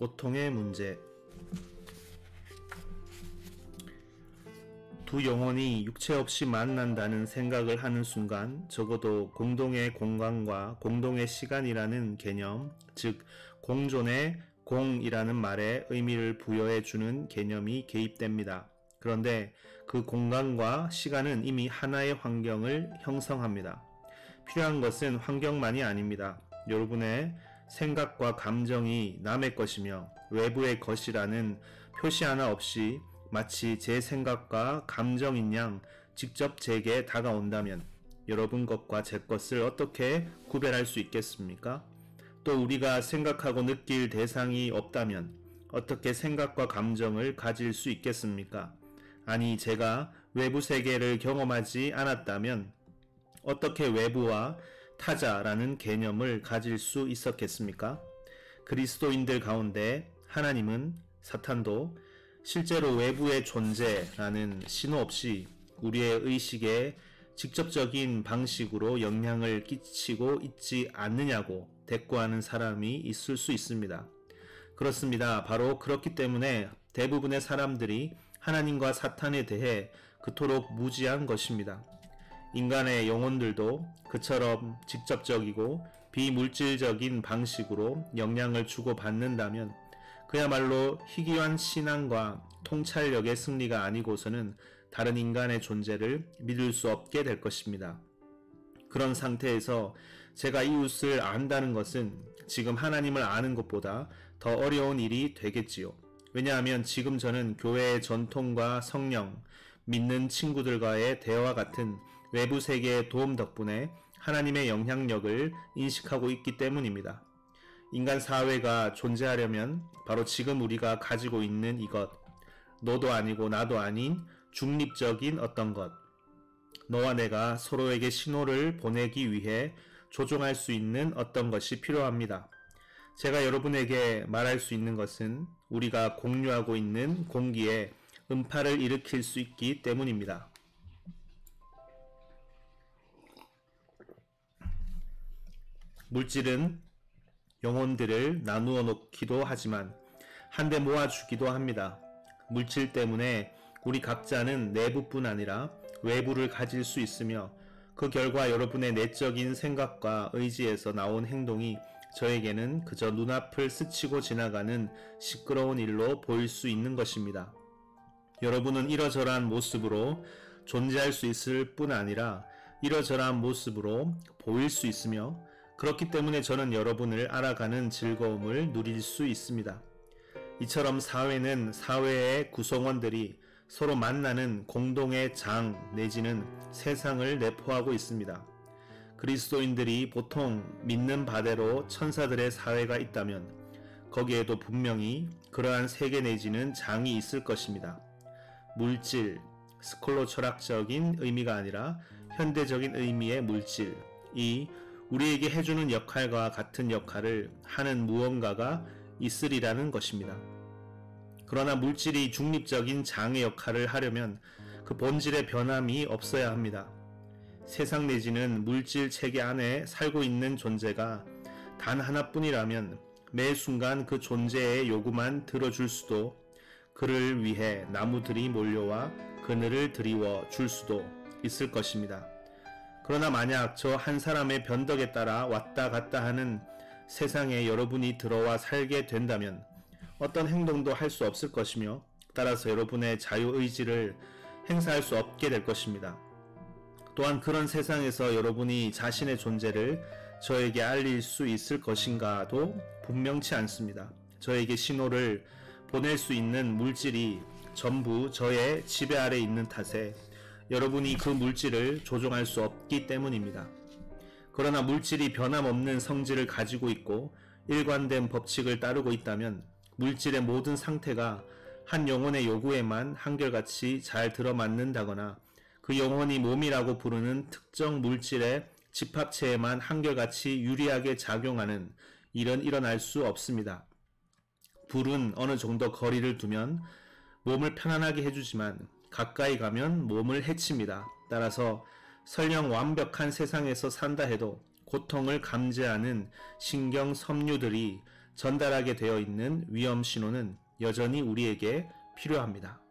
고통의 문제. 두 영혼이 육체 없이 만난다는 생각을 하는 순간 적어도 공동의 공간과 공동의 시간이라는 개념, 즉 공존의 공이라는 말에 의미를 부여해주는 개념이 개입됩니다. 그런데 그 공간과 시간은 이미 하나의 환경을 형성합니다. 필요한 것은 환경만이 아닙니다. 여러분의 생각과 감정이 남의 것이며 외부의 것이라는 표시 하나 없이 마치 제 생각과 감정인 양 직접 제게 다가온다면 여러분 것과 제 것을 어떻게 구별할 수 있겠습니까? 또 우리가 생각하고 느낄 대상이 없다면 어떻게 생각과 감정을 가질 수 있겠습니까? 아니, 제가 외부 세계를 경험하지 않았다면 어떻게 외부와 타자라는 개념을 가질 수 있었겠습니까? 그리스도인들 가운데 하나님은, 사탄도 실제로 외부의 존재라는 신호 없이 우리의 의식에 직접적인 방식으로 영향을 끼치고 있지 않느냐고 대꾸하는 사람이 있을 수 있습니다. 그렇습니다. 바로 그렇기 때문에 대부분의 사람들이 하나님과 사탄에 대해 그토록 무지한 것입니다. 인간의 영혼들도 그처럼 직접적이고 비물질적인 방식으로 영향을 주고받는다면 그야말로 희귀한 신앙과 통찰력의 승리가 아니고서는 다른 인간의 존재를 믿을 수 없게 될 것입니다. 그런 상태에서 제가 이웃을 안다는 것은 지금 하나님을 아는 것보다 더 어려운 일이 되겠지요. 왜냐하면 지금 저는 교회의 전통과 성령, 믿는 친구들과의 대화 같은 외부 세계의 도움 덕분에 하나님의 영향력을 인식하고 있기 때문입니다. 인간 사회가 존재하려면 바로 지금 우리가 가지고 있는 이것, 너도 아니고 나도 아닌 중립적인 어떤 것, 너와 내가 서로에게 신호를 보내기 위해 조종할 수 있는 어떤 것이 필요합니다. 제가 여러분에게 말할 수 있는 것은 우리가 공유하고 있는 공기에 음파를 일으킬 수 있기 때문입니다. 물질은 영혼들을 나누어 놓기도 하지만 한데 모아주기도 합니다. 물질 때문에 우리 각자는 내부뿐 아니라 외부를 가질 수 있으며 그 결과 여러분의 내적인 생각과 의지에서 나온 행동이 저에게는 그저 눈앞을 스치고 지나가는 시끄러운 일로 보일 수 있는 것입니다. 여러분은 이러저러한 모습으로 존재할 수 있을 뿐 아니라 이러저러한 모습으로 보일 수 있으며 그렇기 때문에 저는 여러분을 알아가는 즐거움을 누릴 수 있습니다. 이처럼 사회는 사회의 구성원들이 서로 만나는 공동의 장 내지는 세상을 내포하고 있습니다. 그리스도인들이 보통 믿는 바대로 천사들의 사회가 있다면 거기에도 분명히 그러한 세계 내지는 장이 있을 것입니다. 물질, 스콜로 철학적인 의미가 아니라 현대적인 의미의 물질, 이 우리에게 해주는 역할과 같은 역할을 하는 무언가가 있으리라는 것입니다. 그러나 물질이 중립적인 장의 역할을 하려면 그 본질의 변함이 없어야 합니다. 세상 내지는 물질 체계 안에 살고 있는 존재가 단 하나뿐이라면 매 순간 그 존재의 요구만 들어줄 수도 그를 위해 나무들이 몰려와 그늘을 드리워 줄 수도 있을 것입니다. 그러나 만약 저 한 사람의 변덕에 따라 왔다 갔다 하는 세상에 여러분이 들어와 살게 된다면 어떤 행동도 할 수 없을 것이며 따라서 여러분의 자유의지를 행사할 수 없게 될 것입니다. 또한 그런 세상에서 여러분이 자신의 존재를 저에게 알릴 수 있을 것인가도 분명치 않습니다. 저에게 신호를 보낼 수 있는 물질이 전부 저의 지배 아래 있는 탓에 여러분이 그 물질을 조종할 수 없기 때문입니다. 그러나 물질이 변함없는 성질을 가지고 있고 일관된 법칙을 따르고 있다면 물질의 모든 상태가 한 영혼의 요구에만 한결같이 잘 들어맞는다거나 그 영혼이 몸이라고 부르는 특정 물질의 집합체에만 한결같이 유리하게 작용하는 일은 일어날 수 없습니다. 불은 어느 정도 거리를 두면 몸을 편안하게 해주지만 가까이 가면 몸을 해칩니다. 따라서 설령 완벽한 세상에서 산다 해도 고통을 감지하는 신경 섬유들이 전달하게 되어 있는 위험 신호는 여전히 우리에게 필요합니다.